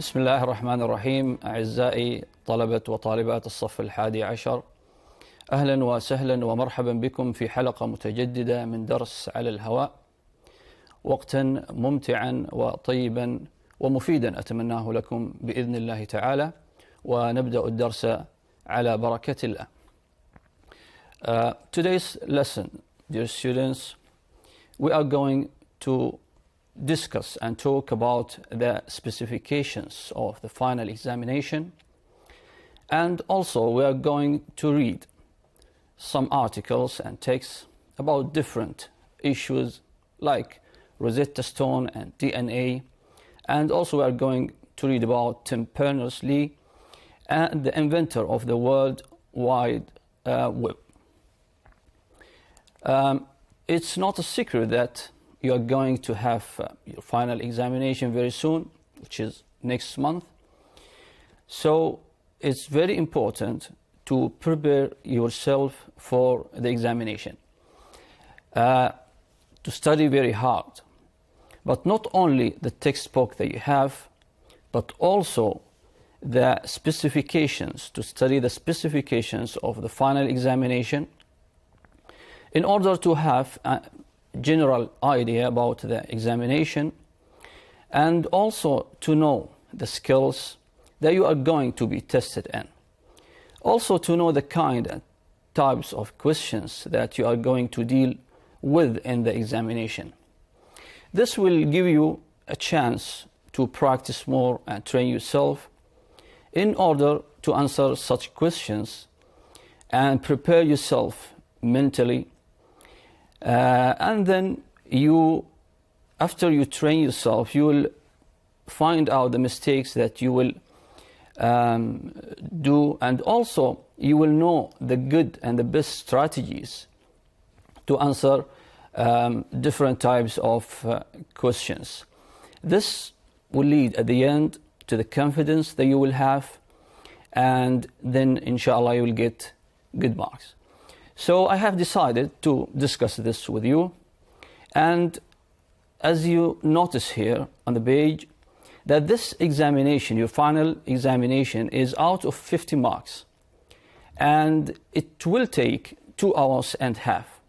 بسم الله الرحمن الرحيم. أعزائي طلبة وطالبات الصف 11، أهلا وسهلا ومرحبا بكم في حلقة متجددة من درس على الهواء. وقتا ممتعا وطيبا ومفيدا أتمناه لكم بإذن الله تعالى، ونبدأ الدرس على بركة الله. Today's lesson, dear students, we are going to discuss and talk about the specifications of the final examination, and also we are going to read some articles and texts about different issues like Rosetta Stone and DNA, and also we are going to read about Tim Berners-Lee and the inventor of the World Wide Web. It's not a secret that you are going to have your final examination very soon, which is next month. So it's very important to prepare yourself for the examination, to study very hard, but not only the textbook that you have, but also the specifications, to study the specifications of the final examination in order to have a general idea about the examination, and also to know the skills that you are going to be tested in. Also to know the kind and types of questions that you are going to deal with in the examination. This will give you a chance to practice more and train yourself in order to answer such questions and prepare yourself mentally. And then after you train yourself, you will find out the mistakes that you will do, and also you will know the good and the best strategies to answer different types of questions. This will lead at the end to the confidence that you will have, and then inshallah you will get good marks. So I have decided to discuss this with you, and as you notice here on the page, that this examination, your final examination, is out of 50 marks, and it will take 2 hours and a half.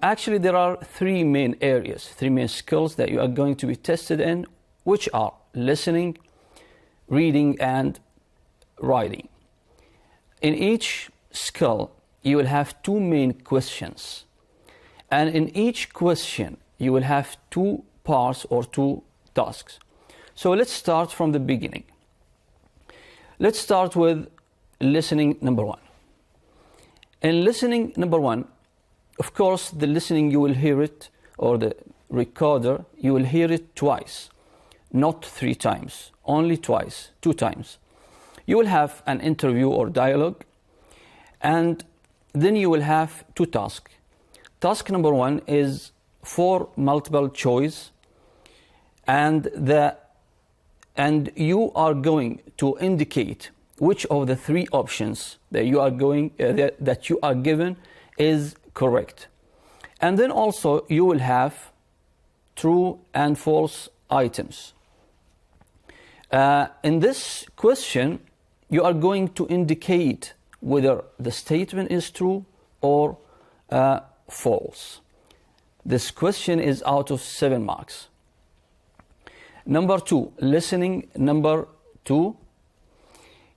Actually, there are 3 main areas, 3 main skills that you are going to be tested in, which are listening, reading, and writing. In each skill, you will have 2 main questions, and in each question you will have 2 parts or 2 tasks. So let's start from the beginning. Let's start with listening number 1. In listening number 1, of course, the listening you will hear it, or the recorder, you will hear it twice, not 3 times, only twice, 2 times. You will have an interview or dialogue, and then you will have 2 tasks. Task number 1 is for multiple choice, and you are going to indicate which of the 3 options that you are given is correct. And then also you will have true and false items. In this question, you are going to indicate whether the statement is true or false. This question is out of 7 marks. Number 2, listening number 2,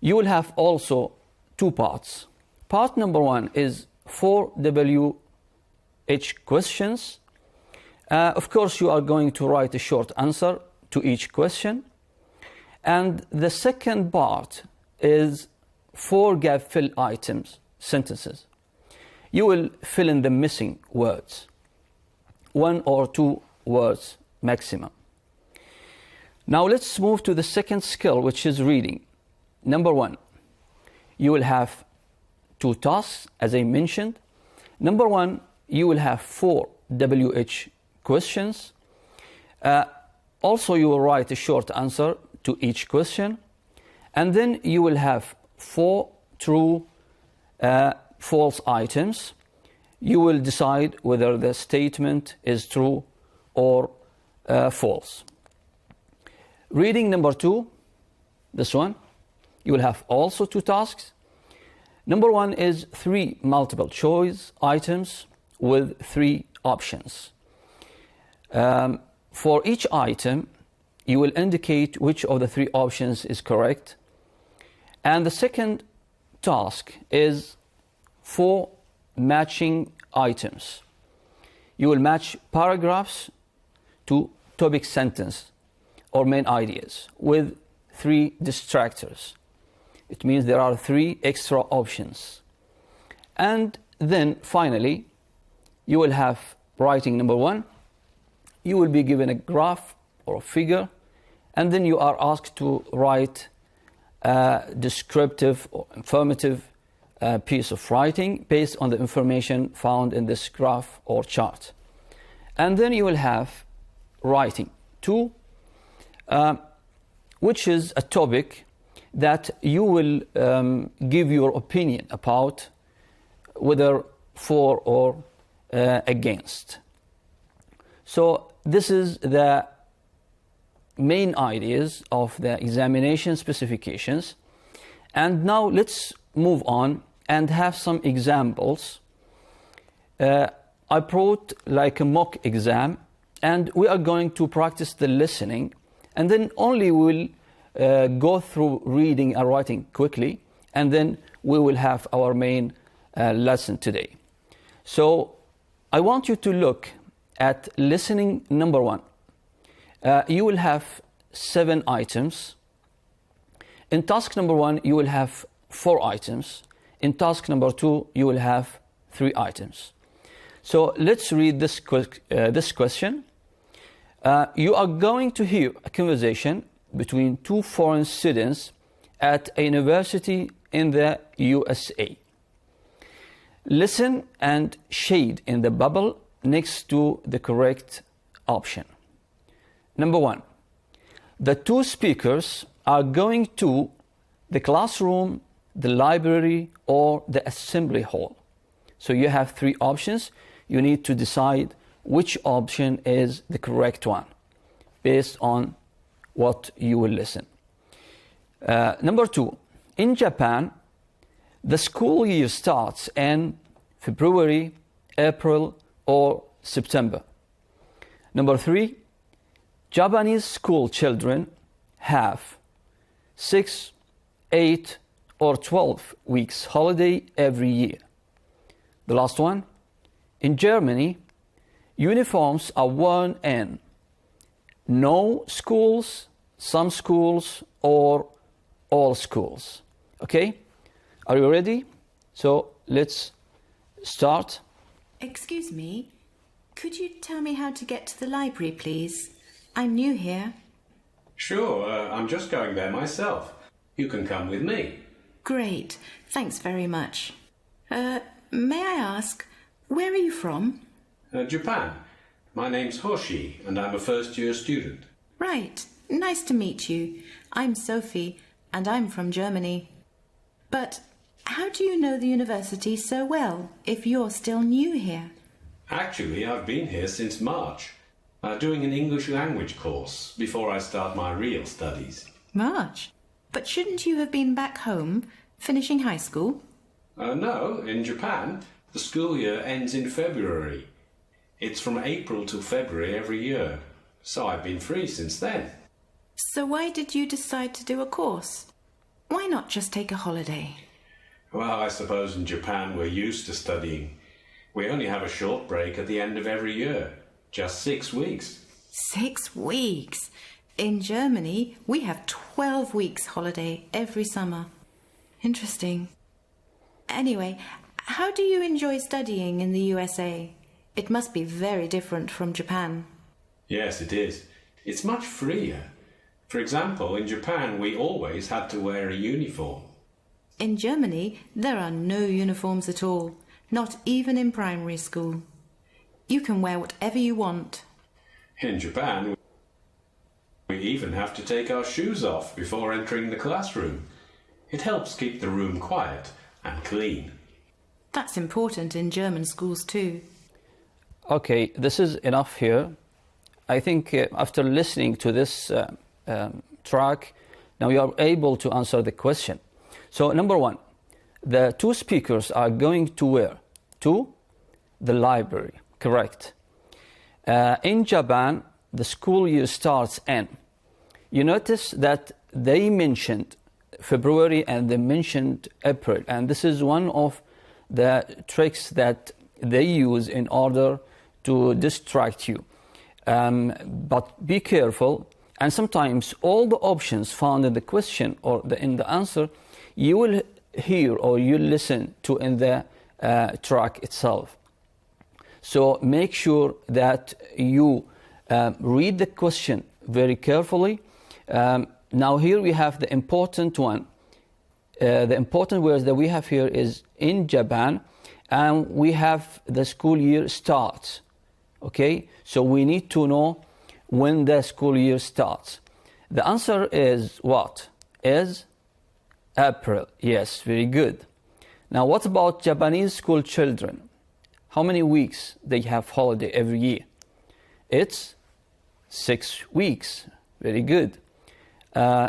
you will have also 2 parts. Part number 1 is 4 WH questions. Of course, you are going to write a short answer to each question. And the second part is 4 gap fill items, sentences. You will fill in the missing words, 1 or 2 words maximum. Now let's move to the second skill, which is reading. Number 1, you will have 2 tasks, as I mentioned. Number 1, you will have 4 WH questions. Also, you will write a short answer to each question. And then you will have 4 true, false items. You will decide whether the statement is true or false. Reading number 2, this one, you will have also 2 tasks. Number 1 is 3 multiple choice items with 3 options. For each item, you will indicate which of the 3 options is correct. And the second task is 4 matching items. You will match paragraphs to topic sentence or main ideas with 3 distractors. It means there are 3 extra options. And then finally, you will have writing number 1. You will be given a graph or a figure, and then you are asked to write a descriptive or informative piece of writing based on the information found in this graph or chart. And then you will have writing 2, which is a topic that you will give your opinion about, whether for or against. So this is the main ideas of the examination specifications. And now let's move on and have some examples. I brought like a mock exam, and we are going to practice the listening, and then only we will go through reading and writing quickly, and then we will have our main lesson today. So I want you to look at listening number 1. You will have 7 items. In task number 1, you will have 4 items. In task number 2, you will have 3 items. So let's read this question. You are going to hear a conversation between 2 foreign students at a university in the USA. Listen and shade in the bubble next to the correct option. Number 1. The 2 speakers are going to the classroom, the library, or the assembly hall. So you have 3 options. You need to decide which option is the correct one based on what you will listen. Number 2. In Japan, the school year starts in February, April, or September. Number 3. Japanese school children have 6, 8, or 12 weeks holiday every year. The last one. In Germany, uniforms are worn in no schools, some schools, or all schools. Okay? Are you ready? So let's start. Excuse me, could you tell me how to get to the library, please? I'm new here. Sure, I'm just going there myself. You can come with me. Great, thanks very much. May I ask, where are you from? Japan. My name's Hoshi, and I'm a first-year student. Right, nice to meet you. I'm Sophie, and I'm from Germany. But how do you know the university so well if you're still new here? Actually, I've been here since March, doing an English language course before I start my real studies. March? But shouldn't you have been back home, finishing high school? No, in Japan, the school year ends in February. It's from April till February every year, so I've been free since then. So why did you decide to do a course? Why not just take a holiday? Well, I suppose in Japan we're used to studying. We only have a short break at the end of every year, just 6 weeks. 6 weeks? In Germany, we have 12 weeks holiday every summer. Interesting. Anyway, how do you enjoy studying in the USA? It must be very different from Japan. Yes, it is. It's much freer. For example, in Japan, we always had to wear a uniform. In Germany, there are no uniforms at all, not even in primary school. You can wear whatever you want. In Japan, we even have to take our shoes off before entering the classroom. It helps keep the room quiet and clean. That's important in German schools too. Okay, this is enough here. I think after listening to this track, now you are able to answer the question. So number one, the two speakers are going to where? To the library, correct. In Japan, the school year starts in. You notice that they mentioned February and they mentioned April, and this is one of the tricks that they use in order to distract you. But be careful, and sometimes all the options found in the question or in the answer, you will hear or you listen to in the track itself. So make sure that you read the question very carefully. Now here we have the important one. The important words that we have here is in Japan, and we have the school year starts. Okay, so we need to know when the school year starts. The answer is what? Is April. Yes, very good. Now what about Japanese school children? How many weeks they have holiday every year? It's 6 weeks. Very good.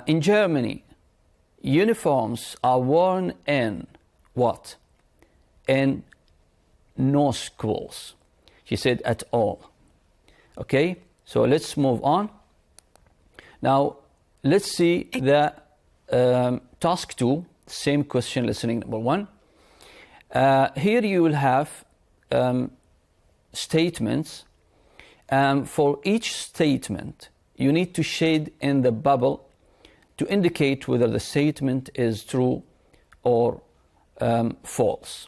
In Germany, uniforms are worn in what? In no schools. She said at all. Okay, so let's move on. Now, let's see the task 2, same question, listening number 1. Here you will have statements. For each statement, you need to shade in the bubble to indicate whether the statement is true or false.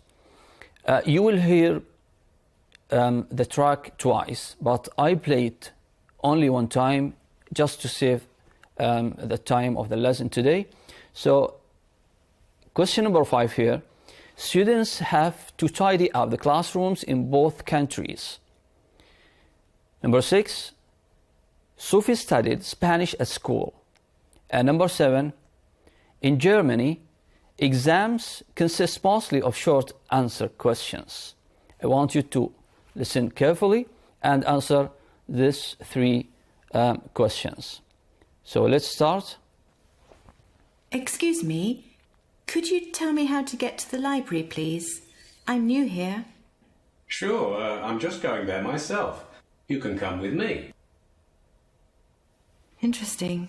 You will hear the track twice, but I play it only one time just to save the time of the lesson today. So, question number 5 here. Students have to tidy up the classrooms in both countries. Number 6, Sophie studied Spanish at school. And number 7, in Germany, exams consist mostly of short answer questions. I want you to listen carefully and answer these 3 questions. So let's start. Excuse me, could you tell me how to get to the library, please? I'm new here. Sure, I'm just going there myself. You can come with me. Interesting.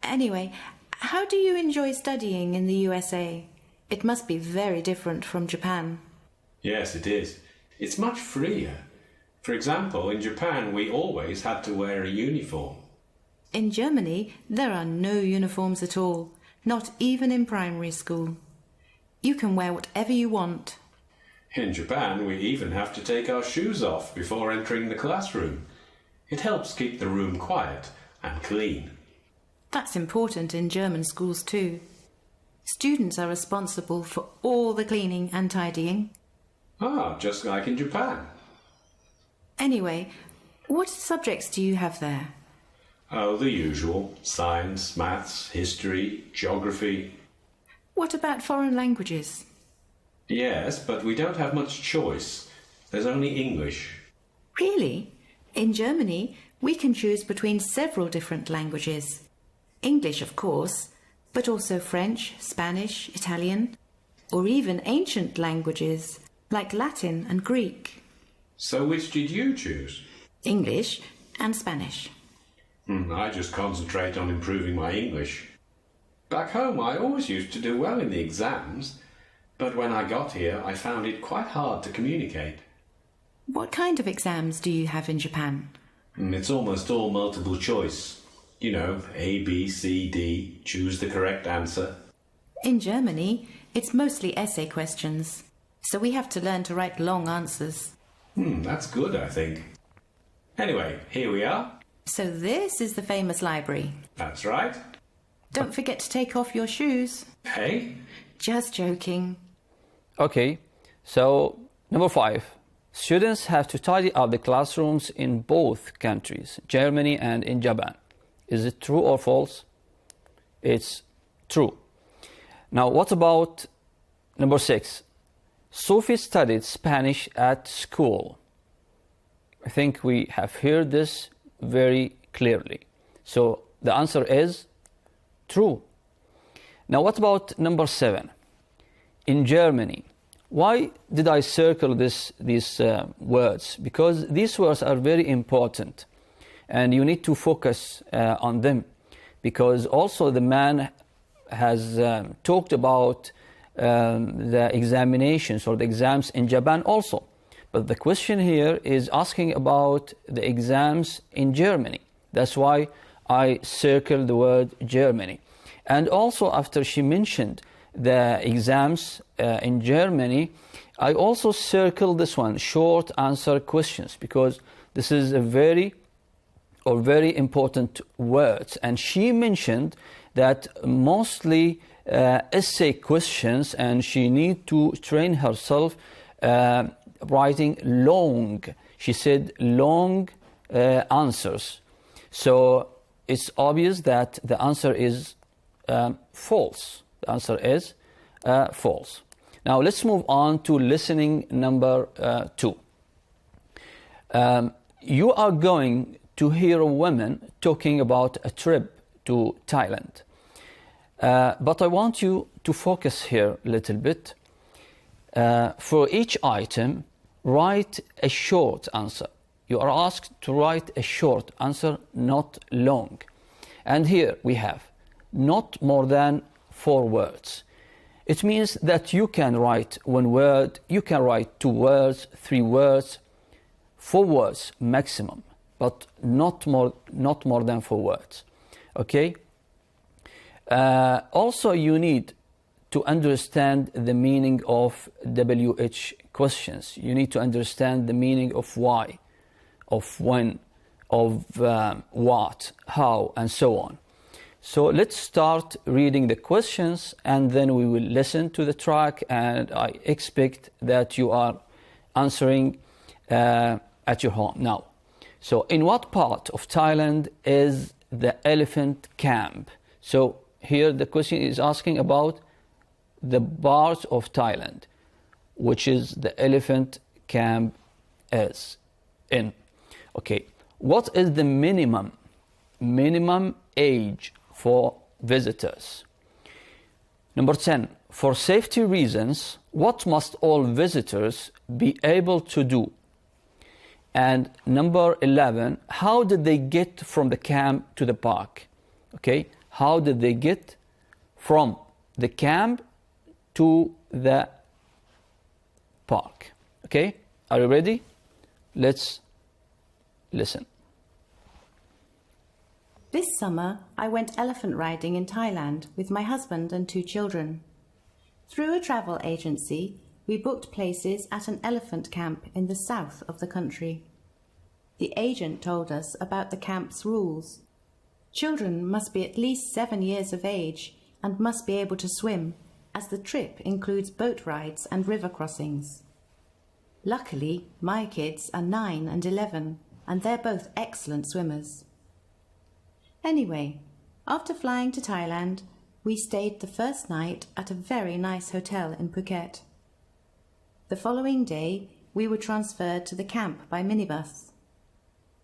Anyway, how do you enjoy studying in the USA? It must be very different from Japan. Yes, it is. It's much freer. For example, in Japan, we always had to wear a uniform. In Germany, there are no uniforms at all, not even in primary school. You can wear whatever you want. In Japan, we even have to take our shoes off before entering the classroom. It helps keep the room quiet and clean. That's important in German schools too. Students are responsible for all the cleaning and tidying. Ah, just like in Japan. Anyway, what subjects do you have there? Oh, the usual. Science, maths, history, geography. What about foreign languages? Yes, but we don't have much choice. There's only English. Really? In Germany, we can choose between several different languages. English, of course, but also French, Spanish, Italian, or even ancient languages like Latin and Greek. So which did you choose? English and Spanish. I just concentrate on improving my English. Back home, I always used to do well in the exams, but when I got here, I found it quite hard to communicate. What kind of exams do you have in Japan? It's almost all multiple choice. You know, A, B, C, D, choose the correct answer. In Germany, it's mostly essay questions, so we have to learn to write long answers. That's good, I think. Anyway, here we are. So this is the famous library. That's right. Don't forget to take off your shoes. Hey? Just joking. Okay, so number 5. Students have to tidy up the classrooms in both countries, Germany and in Japan. Is it true or false? It's true. Now, what about number 6? Sophie studied Spanish at school. I think we have heard this very clearly. So the answer is true. Now what about number 7? In Germany. Why did I circle these words? Because these words are very important and you need to focus on them, because also the man has talked about the examinations or the exams in Japan also. But the question here is asking about the exams in Germany. That's why I circled the word Germany. And also after she mentioned the exams in Germany, I also circled this one, short answer questions, because this is a very important word. And she mentioned that mostly essay questions, and she need to train herself writing long. She said long answers. So it's obvious that the answer is false. The answer is false. Now let's move on to listening number 2. You are going to hear a woman talking about a trip to Thailand. But I want you to focus here a little bit. For each item, write a short answer. You are asked to write a short answer, not long. And here we have not more than 4 words. It means that you can write 1 word, you can write 2 words, 3 words, 4 words maximum, but not more than 4 words. Okay? Also, you need to understand the meaning of WH questions. You need to understand the meaning of why, of when, of what, how, and so on. So let's start reading the questions and then we will listen to the track, and I expect that you are answering at your home now. So in what part of Thailand is the elephant camp? So here the question is asking about the part of Thailand which is the elephant camp is in. Okay, what is the minimum age for visitors? Number 10, for safety reasons, what must all visitors be able to do? And number 11, how did they get from the camp to the park? Okay, how did they get from the camp to the park? Okay, are you ready? Let's listen. This summer, I went elephant riding in Thailand with my husband and 2 children. Through a travel agency, we booked places at an elephant camp in the south of the country. The agent told us about the camp's rules. Children must be at least 7 years of age and must be able to swim, as the trip includes boat rides and river crossings. Luckily, my kids are 9 and 11, and they're both excellent swimmers. Anyway, after flying to Thailand, we stayed the first night at a very nice hotel in Phuket. The following day, we were transferred to the camp by minibus.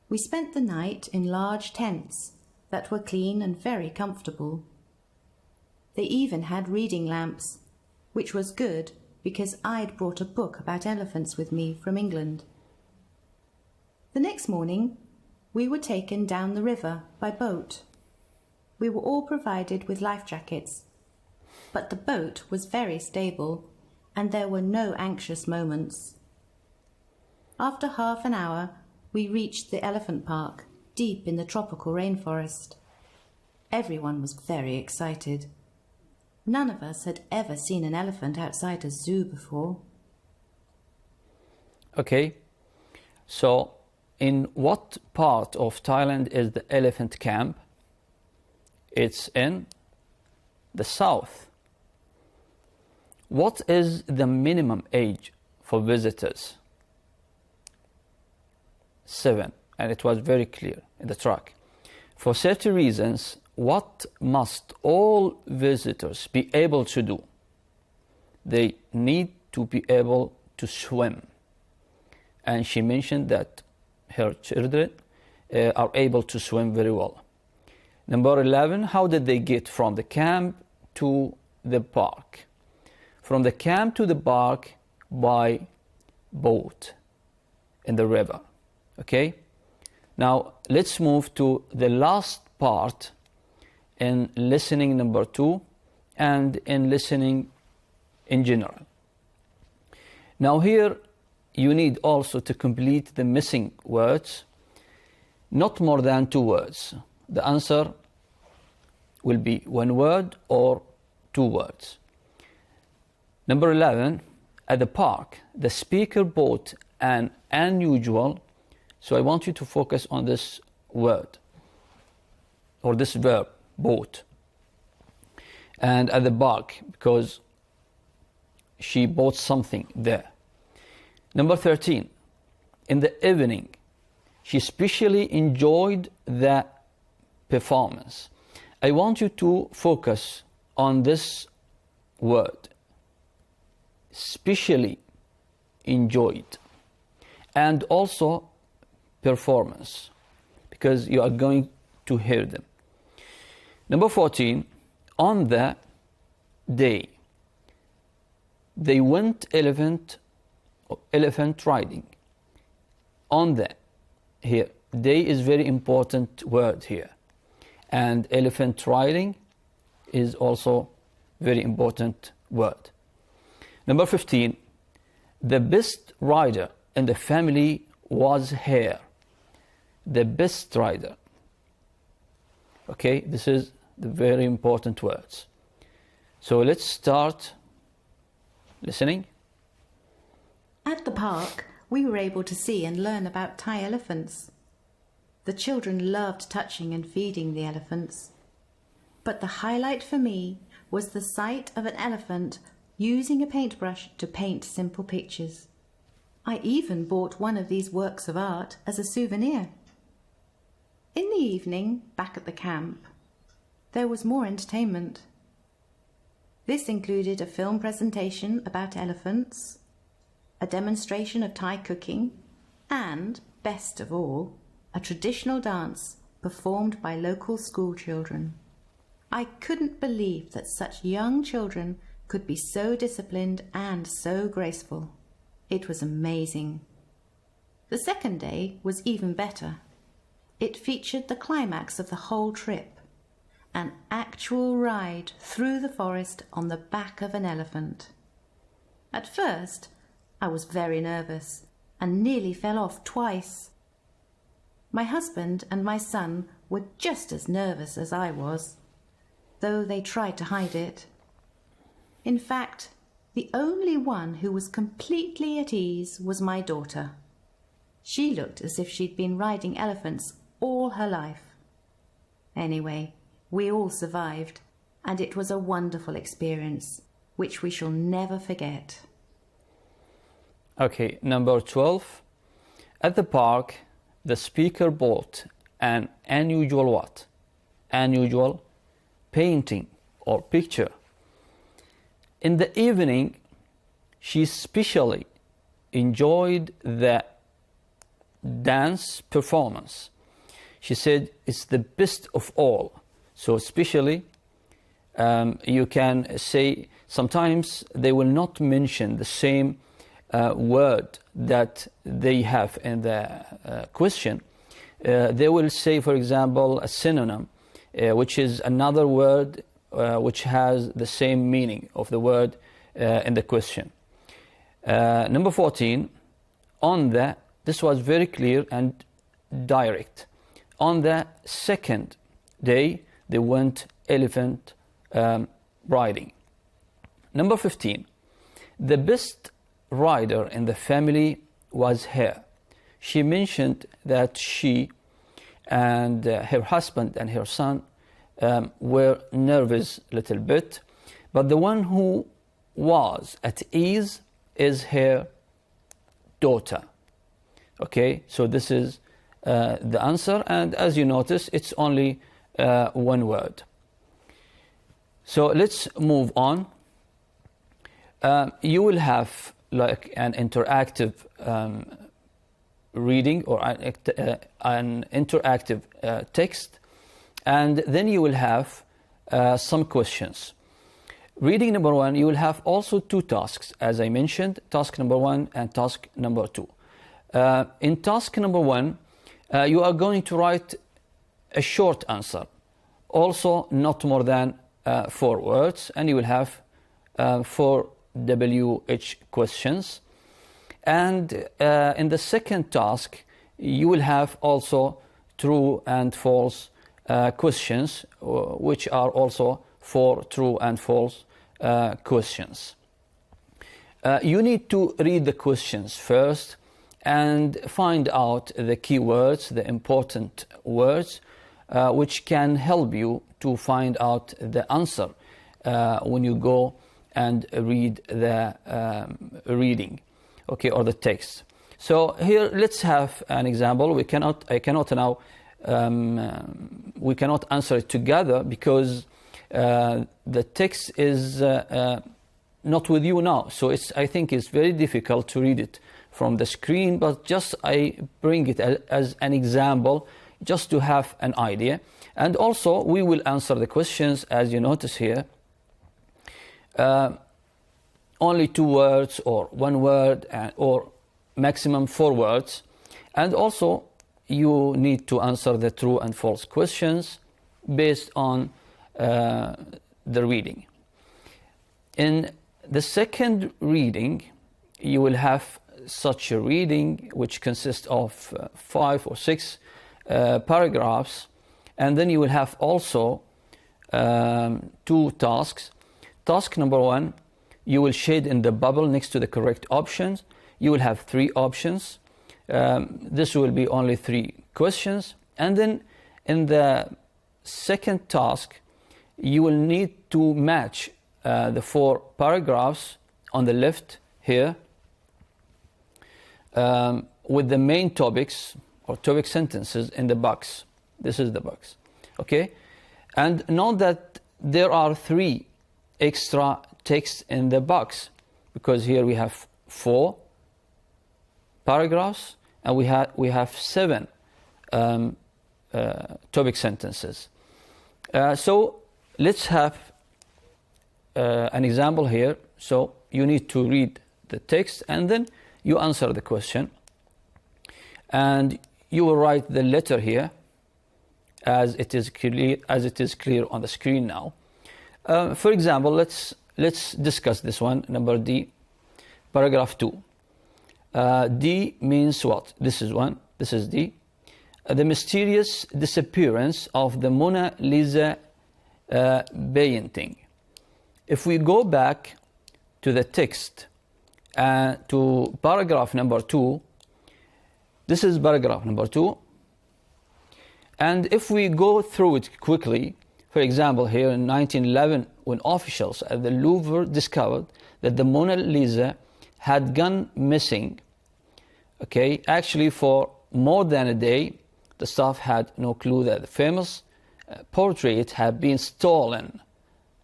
We spent the night in large tents that were clean and very comfortable. They even had reading lamps, which was good because I'd brought a book about elephants with me from England. The next morning, we were taken down the river by boat. We were all provided with life jackets, but the boat was very stable and there were no anxious moments. After half an hour, we reached the elephant park, deep in the tropical rainforest. Everyone was very excited. None of us had ever seen an elephant outside a zoo before. Okay, so in what part of Thailand is the elephant camp? It's in the south. What is the minimum age for visitors? 7, and it was very clear in the track. For safety reasons, what must all visitors be able to do? They need to be able to swim. And she mentioned that her children are able to swim very well. Number 11, how did they get from the camp to the park? From the camp to the park by boat in the river. Okay? Now, let's move to the last part in listening number 2 and in listening in general. Now here, you need also to complete the missing words, not more than 2 words. The answer will be 1 word or 2 words. Number 11, at the park, the speaker bought an unusual, so I want you to focus on this word, or this verb, bought. And at the park, because she bought something there. Number 13, in the evening, she especially enjoyed the performance. I want you to focus on this word, especially enjoyed, and also performance, because you are going to hear them. Number 14, on the day, they went elephant riding. On the, here, day is very important word here. And elephant riding is also very important word. Number 15, the best rider in the family was her. The best rider. Okay, this is the very important words. So let's start listening. At the park, we were able to see and learn about Thai elephants. The children loved touching and feeding the elephants. But the highlight for me was the sight of an elephant using a paintbrush to paint simple pictures. I even bought one of these works of art as a souvenir. In the evening, back at the camp, there was more entertainment. This included a film presentation about elephants, a demonstration of Thai cooking, and, best of all, a traditional dance performed by local school children. I couldn't believe that such young children could be so disciplined and so graceful. It was amazing. The second day was even better. It featured the climax of the whole trip, an actual ride through the forest on the back of an elephant. At first, I was very nervous and nearly fell off twice. My husband and my son were just as nervous as I was, though they tried to hide it. In fact, the only one who was completely at ease was my daughter. She looked as if she'd been riding elephants all her life. Anyway, we all survived, and it was a wonderful experience, which we shall never forget. Okay, number 12. At the park, the speaker bought an unusual what? Unusual painting or picture. In the evening, she especially enjoyed the dance performance. She said it's the best of all. So especially, you can say sometimes they will not mention the same word that they have in the question. They will say, for example, a synonym, which is another word which has the same meaning of the word in the question. Number 14, on the, this was very clear and direct. On the second day, they went elephant riding. Number 15, the best rider in the family was her. She mentioned that she and her husband and her son were nervous a little bit, but the one who was at ease is her daughter. Okay, so this is the answer, and as you notice, it's only one word. So let's move on. You will have like an interactive reading or an interactive text, and then you will have some questions. Reading number 1, you will have also 2 tasks, as I mentioned, task number 1 and task number 2. In task number 1, you are going to write a short answer, also not more than 4 words, and you will have 4 WH questions. And in the second task, you will have also true and false questions, which are also 4 true and false questions. You need to read the questions first and find out the key words, the important words, which can help you to find out the answer when you go and read the reading, okay, or the text. So here, let's have an example. I cannot now, we cannot answer it together because the text is not with you now. So I think it's very difficult to read it from the screen, but just I bring it as an example just to have an idea. And also we will answer the questions, as you notice here, only 2 words or 1 word or maximum 4 words. And also you need to answer the true and false questions based on the reading. In the second reading, you will have such a reading which consists of 5 or 6 paragraphs, and then you will have also 2 tasks. Task number 1, you will shade in the bubble next to the correct options. You will have 3 options. This will be only 3 questions. And then in the second task, you will need to match the 4 paragraphs on the left here with the main topics or topic sentences in the box. This is the box, okay? And note that there are 3 extra texts in the box, because here we have 4 paragraphs and we have 7 topic sentences. So let's have an example here. So you need to read the text and then you answer the question, and you will write the letter here as it is clear on the screen now. For example, let's discuss this one, number D, paragraph 2. D means what? This is 1. This is D. The mysterious disappearance of the Mona Lisa painting. If we go back to the text to paragraph number 2, this is paragraph number 2. And if we go through it quickly, for example, here in 1911, when officials at the Louvre discovered that the Mona Lisa had gone missing, okay, actually for more than a day, the staff had no clue that the famous portrait had been stolen,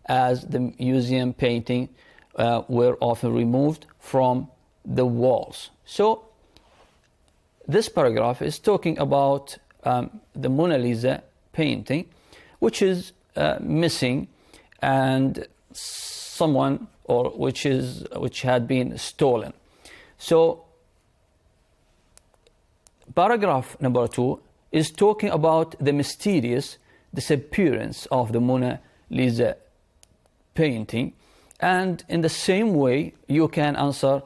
as the museum painting were often removed from the walls. So this paragraph is talking about the Mona Lisa painting, which is missing, and someone which had been stolen. So paragraph number 2 is talking about the mysterious disappearance of the Mona Lisa painting, and in the same way you can answer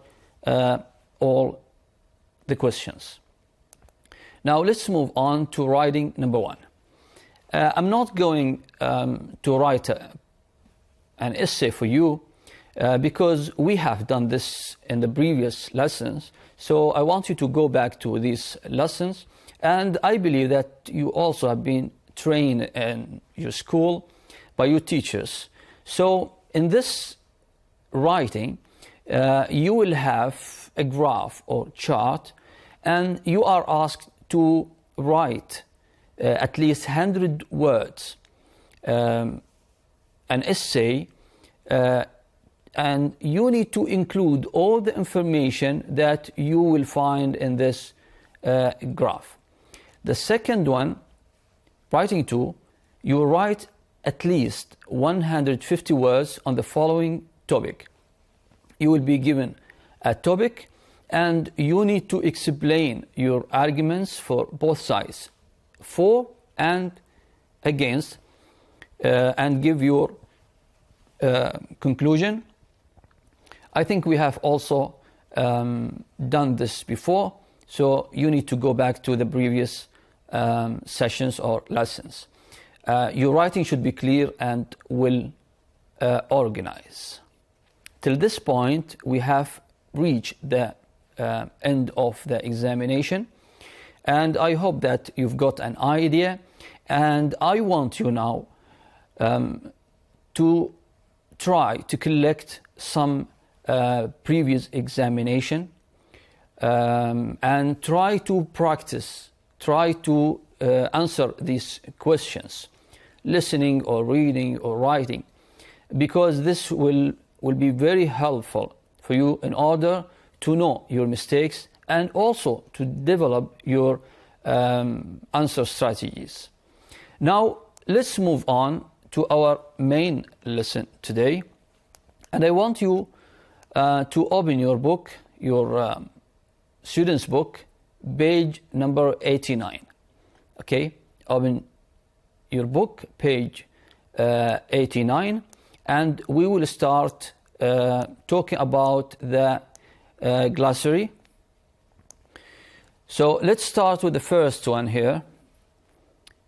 all the questions. Now let's move on to writing number 1. I'm not going to write an essay for you because we have done this in the previous lessons. So I want you to go back to these lessons, and I believe that you also have been trained in your school by your teachers. So in this writing, you will have a graph or chart, and you are asked to write at least 100 words, an essay, and you need to include all the information that you will find in this graph. The second one, writing 2, you will write at least 150 words on the following topic. You will be given a topic and you need to explain your arguments for both sides, for and against, and give your conclusion. I think we have also done this before, so you need to go back to the previous sessions or lessons. Your writing should be clear and well organized. Till this point, we have reached the end of the examination, and I hope that you've got an idea, and I want you now to try to collect some previous examination and try to practice, try to answer these questions, listening or reading or writing, because this will be very helpful for you in order to know your mistakes and also to develop your answer strategies. Now, let's move on to our main lesson today. And I want you to open your book, your student's book, page number 89. Okay, open your book, page 89, and we will start talking about the glossary. So let's start with the first one here.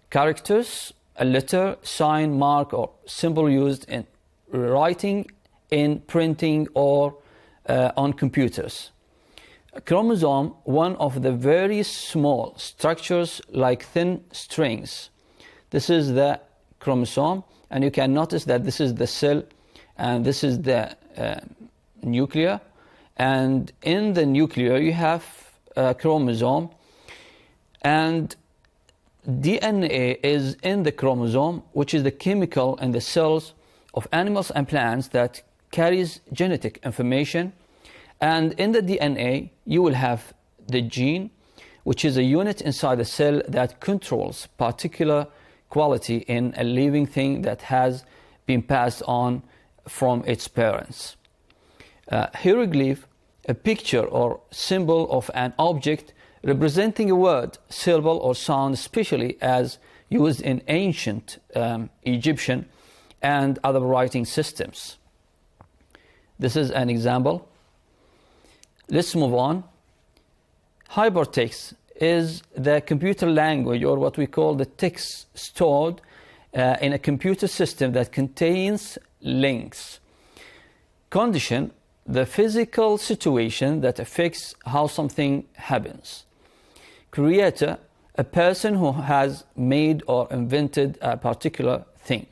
Characters, a letter, sign, mark, or symbol used in writing, in printing, or on computers. A chromosome, one of the very small structures like thin strings. This is the chromosome, and you can notice that this is the cell and this is the nucleus, and in the nucleus you have a chromosome, and DNA is in the chromosome, which is the chemical in the cells of animals and plants that carries genetic information. And in the DNA you will have the gene, which is a unit inside the cell that controls particular quality in a living thing that has been passed on from its parents. Hieroglyph, a picture or symbol of an object representing a word, syllable, or sound, especially as used in ancient Egyptian and other writing systems. This is an example. Let's move on. Hypertext is the computer language, or what we call the text stored in a computer system that contains links. Condition, the physical situation that affects how something happens. Creator, a person who has made or invented a particular thing.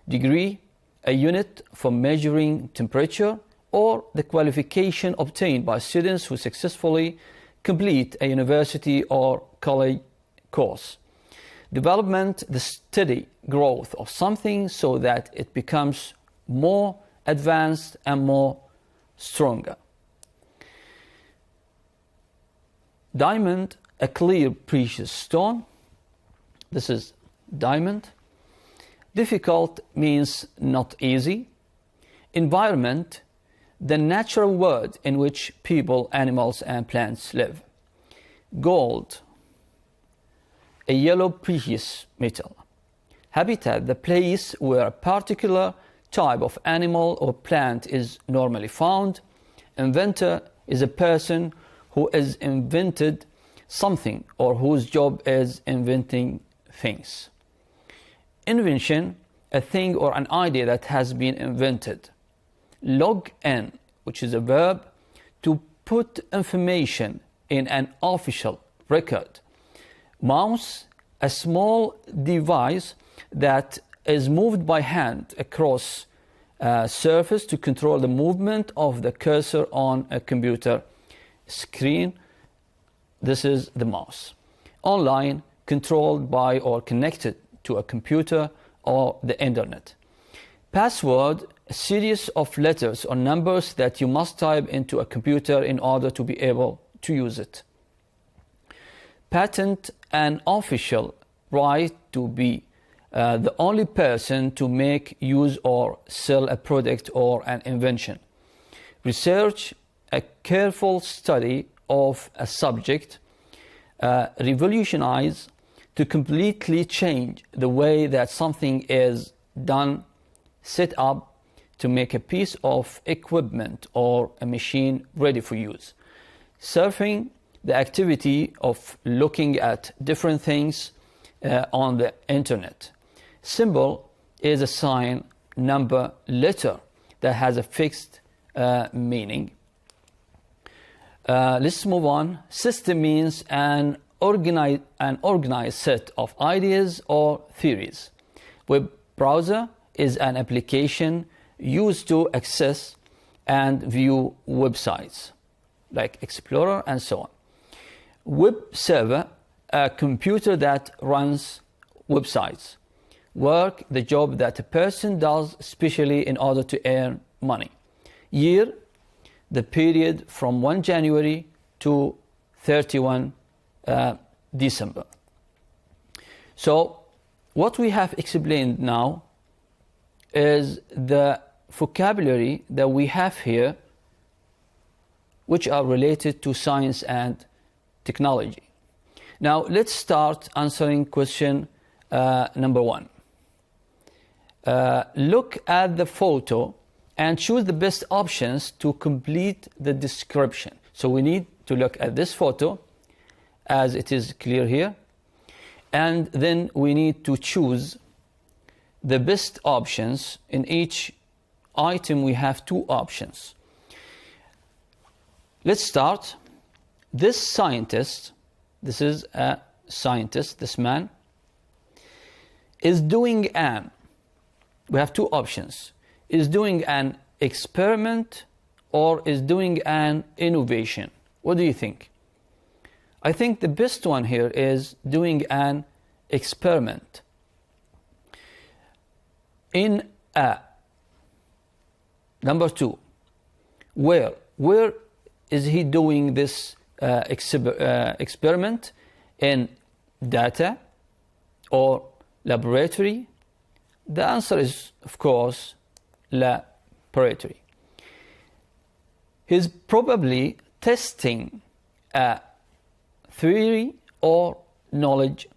Degree, a unit for measuring temperature or the qualification obtained by students who successfully complete a university or college course. Development, the steady growth of something so that it becomes more advanced and more stronger. Diamond, a clear precious stone. This is diamond. Difficult means not easy. Environment, the natural world in which people, animals, and plants live. Gold, a yellow precious metal. Habitat, the place where a particular type of animal or plant is normally found. Inventor is a person who has invented something or whose job is inventing things. Invention, a thing or an idea that has been invented. Log in, which is a verb, to put information in an official record. Mouse, a small device that is moved by hand across a surface to control the movement of the cursor on a computer screen. This is the mouse. Online, controlled by or connected to a computer or the internet. Password, a series of letters or numbers that you must type into a computer in order to be able to use it. Patent, an official right to be the only person to make, use, or sell a product or an invention. Research, a careful study of a subject, revolutionize, to completely change the way that something is done, set up to make a piece of equipment or a machine ready for use. Surfing, the activity of looking at different things on the internet. Symbol is a sign, number, letter that has a fixed meaning. Let's move on. System means an organized set of ideas or theories. Web browser is an application used to access and view websites like Explorer and so on. Web server, a computer that runs websites. Work, the job that a person does especially in order to earn money. Year, the period from 1 January to 31 December. So what we have explained now is the vocabulary that we have here, which are related to science and technology. Now let's start answering question number 1. Look at the photo and choose the best options to complete the description. So we need to look at this photo as it is clear here, and then we need to choose the best options. In each item we have 2 options. Let's start. This scientist, this is a scientist, this man, is doing an, we have 2 options, is doing an experiment or is doing an innovation. What do you think? I think the best one here is doing an experiment. In a. Number 2, where is he doing this experiment? In data or laboratory? The answer is, of course, laboratory. He's probably testing a theory or knowledge.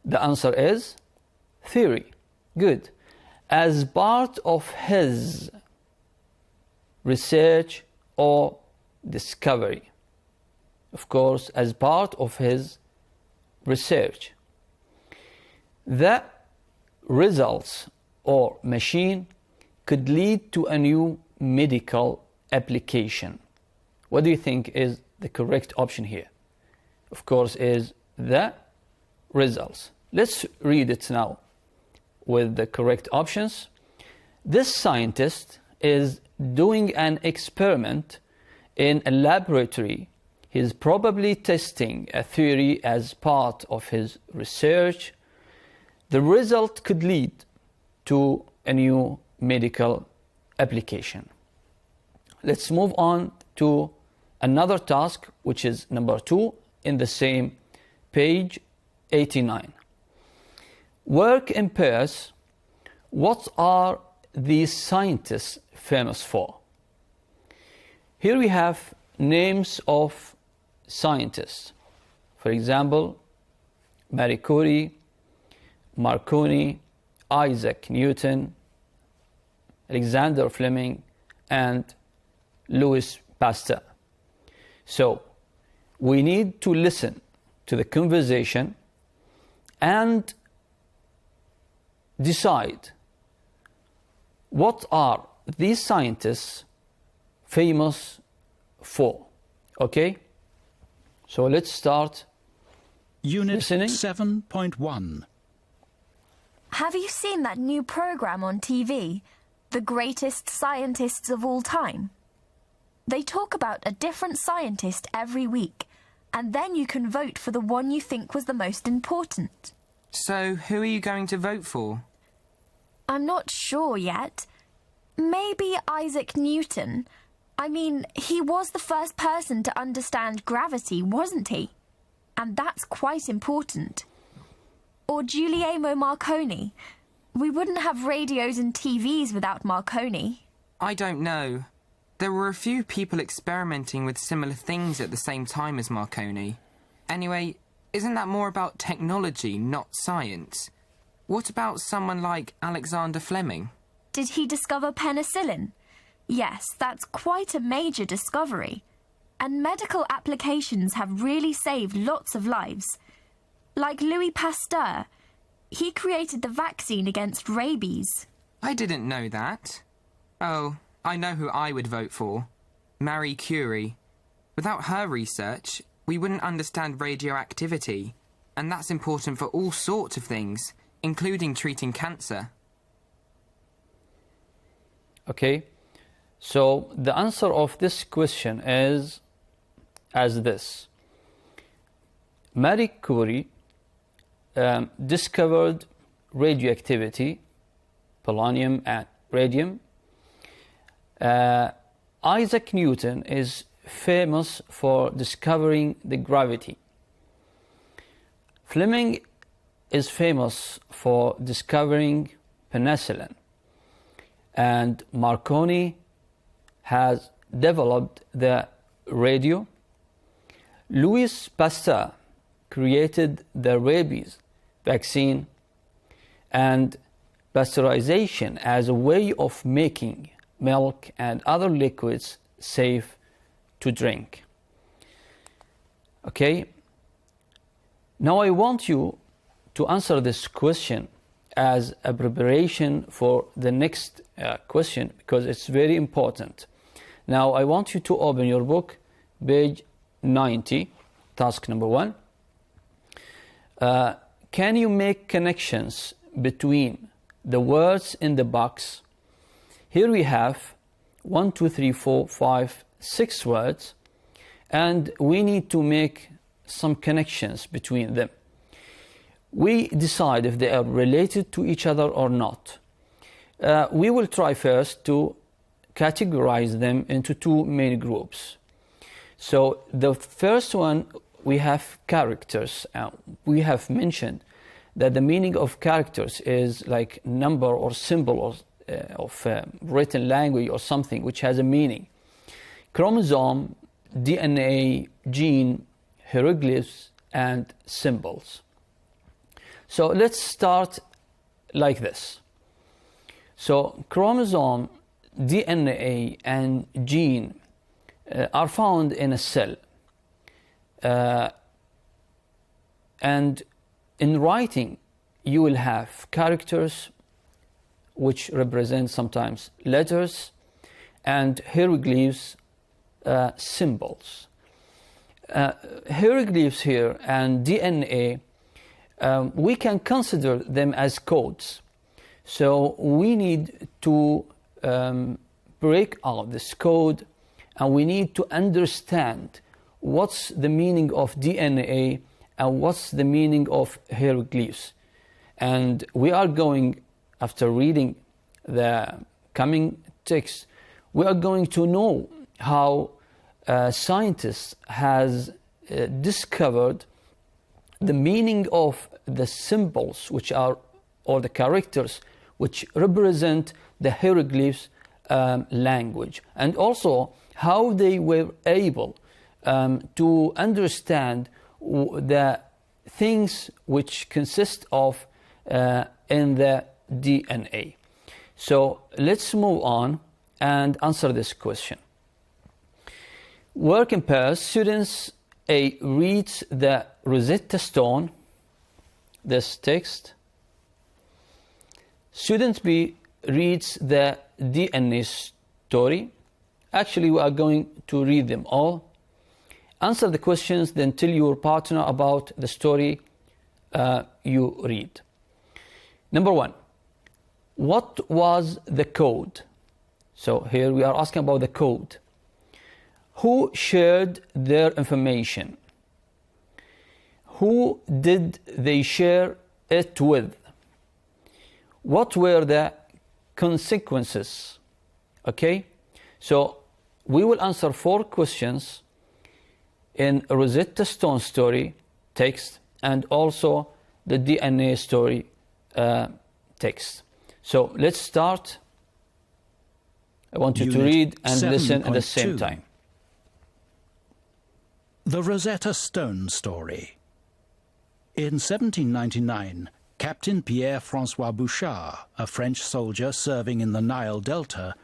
The answer is theory. Good. As part of his research or discovery. Of course, as part of his research. The results or machine could lead to a new medical application. What do you think is the correct option here? Of course, is the results. Let's read it now with the correct options. This scientist is doing an experiment in a laboratory. He's probably testing a theory as part of his research. The result could lead to a new medical application. Let's move on to another task, which is number 2 in the same page 89. Work in pairs. What are these scientists famous for? Here we have names of scientists. For example, Marie Curie, Marconi, Isaac Newton, Alexander Fleming, and Louis Pasteur. So we need to listen to the conversation and decide what are these scientists famous for. Okay? So let's start Unit listening. 7.1. Have you seen that new program on TV, The Greatest Scientists of All Time? They talk about a different scientist every week, and then you can vote for the one you think was the most important. So, who are you going to vote for? I'm not sure yet. Maybe Isaac Newton. I mean, he was the first person to understand gravity, wasn't he? And that's quite important. Or Guglielmo Marconi? We wouldn't have radios and TVs without Marconi. I don't know. There were a few people experimenting with similar things at the same time as Marconi. Anyway, isn't that more about technology, not science? What about someone like Alexander Fleming? Did he discover penicillin? Yes, that's quite a major discovery. And medical applications have really saved lots of lives. Like Louis Pasteur. He created the vaccine against rabies. I didn't know that. Oh, I know who I would vote for. Marie Curie. Without her research, we wouldn't understand radioactivity. And that's important for all sorts of things, including treating cancer. Okay, so the answer of this question is as this. Marie Curie discovered radioactivity, polonium and radium. Isaac Newton is famous for discovering the gravity. Fleming is famous for discovering penicillin. And Marconi has developed the radio. Louis Pasteur created the rabies vaccine, and pasteurization as a way of making milk and other liquids safe to drink. Okay, now I want you to answer this question as a preparation for the next question, because it's very important. Now I want you to open your book, page 90, task number 1. Can you make connections between the words in the box? Here we have 1, 2, 3, 4, 5, 6 words, and we need to make some connections between them. We decide if they are related to each other or not. We will try first to categorize them into 2 main groups. So the first one, we have characters. We have mentioned that the meaning of characters is like number or symbol of written language or something which has a meaning. Chromosome, DNA, gene, hieroglyphs, and symbols. So let's start like this. So chromosome, DNA, and gene are found in a cell. And in writing, you will have characters which represent sometimes letters, and hieroglyphs, symbols. Hieroglyphs here and DNA, we can consider them as codes. So we need to break out this code, and we need to understand what's the meaning of DNA and what's the meaning of hieroglyphs. And we are going, after reading the coming text, we are going to know how scientists has discovered the meaning of the symbols which are, or the characters which represent the hieroglyphs language, and also how they were able to understand the things which consist of in the DNA. So let's move on and answer this question. Work in pairs. Students A reads the Rosetta Stone, this text. Student B reads the DNA story. Actually, we are going to read them all. Answer the questions, then tell your partner about the story you read. Number 1, what was the code? So here we are asking about the code. Who shared their information? Who did they share it with? What were the consequences? Okay, so we will answer 4 questions in Rosetta Stone story text, and also the DNA story text. So let's start. I want you to read and listen at the same time. The Rosetta Stone story. In 1799, Captain Pierre-François Bouchard, a French soldier serving in the Nile Delta,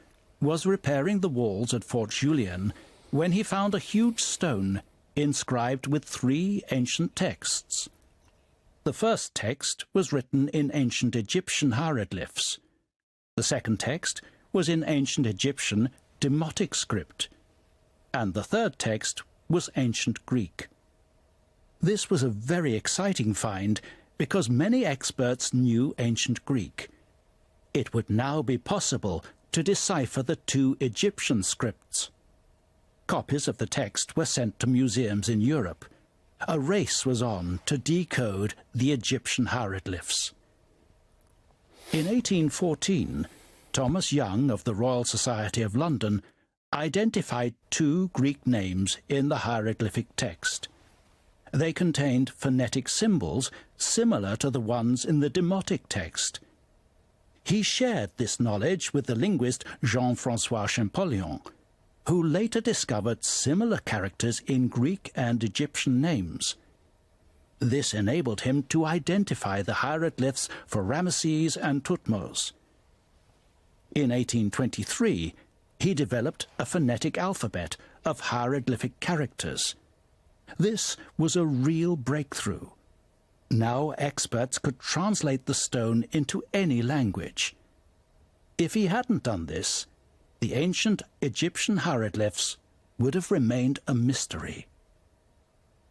was repairing the walls at Fort Julien when he found a huge stone inscribed with 3 ancient texts. The first text was written in ancient Egyptian hieroglyphs. The second text was in ancient Egyptian Demotic script, and the third text was ancient Greek. This was a very exciting find because many experts knew ancient Greek. It would now be possible to decipher the 2 Egyptian scripts. Copies of the text were sent to museums in Europe. A race was on to decode the Egyptian hieroglyphs. In 1814, Thomas Young of the Royal Society of London identified 2 Greek names in the hieroglyphic text. They contained phonetic symbols similar to the ones in the Demotic text. He shared this knowledge with the linguist Jean-François Champollion, who later discovered similar characters in Greek and Egyptian names. This enabled him to identify the hieroglyphs for Ramesses and Thutmose. In 1823, he developed a phonetic alphabet of hieroglyphic characters. This was a real breakthrough. Now experts could translate the stone into any language. If he hadn't done this, the ancient Egyptian hieroglyphs would have remained a mystery.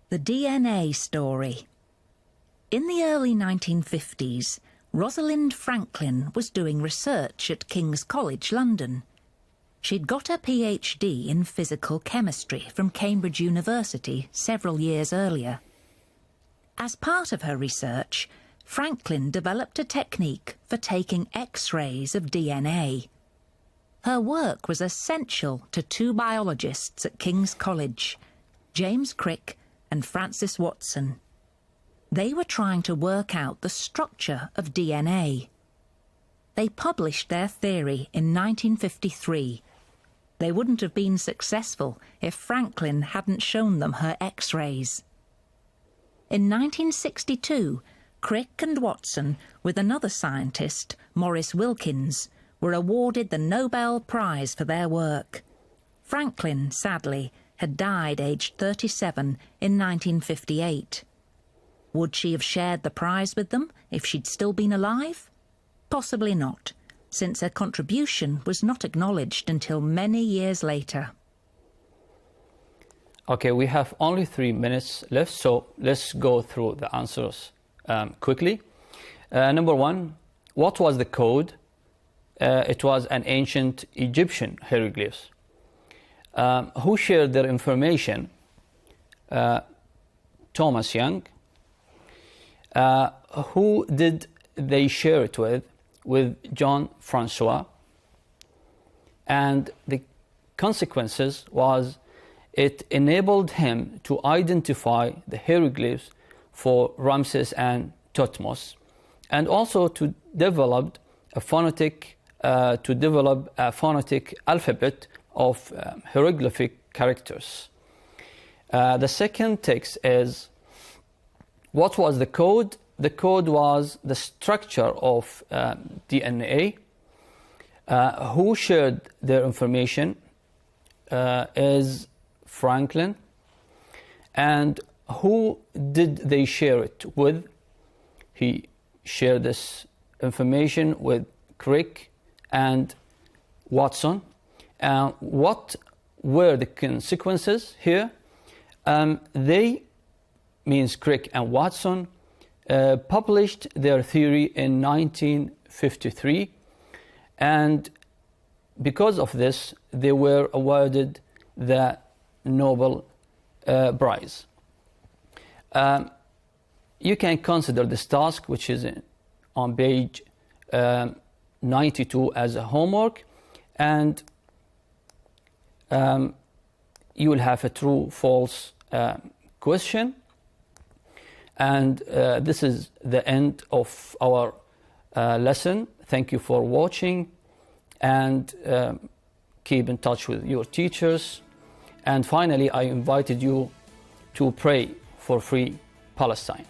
The DNA story. In the early 1950s, Rosalind Franklin was doing research at King's College, London. She'd got her PhD in physical chemistry from Cambridge University several years earlier. As part of her research, Franklin developed a technique for taking X-rays of DNA. Her work was essential to 2 biologists at King's College, James Crick and Francis Watson. They were trying to work out the structure of DNA. They published their theory in 1953. They wouldn't have been successful if Franklin hadn't shown them her X-rays. In 1962, Crick and Watson, with another scientist, Maurice Wilkins, were awarded the Nobel Prize for their work. Franklin, sadly, had died aged 37 in 1958. Would she have shared the prize with them if she'd still been alive? Possibly not, since her contribution was not acknowledged until many years later. Okay, we have only 3 minutes left, so let's go through the answers quickly. Number 1, what was the code? It was an ancient Egyptian hieroglyphs. Who shared their information? Thomas Young. Who did they share it with? With John Francois. And the consequences was it enabled him to identify the hieroglyphs for Ramses and Thutmose, and also to develop a phonetic alphabet of hieroglyphic characters. The second text is, what was the code? The code was the structure of DNA. Who shared their information is Franklin. And who did they share it with? He shared this information with Crick and Watson. What were the consequences here? They, means Crick and Watson, published their theory in 1953, and because of this they were awarded the Nobel Prize. You can consider this task, which is on page 92, as a homework, and you will have a true-false question. And this is the end of our lesson. Thank you for watching, and keep in touch with your teachers. And finally, I invited you to pray for free Palestine.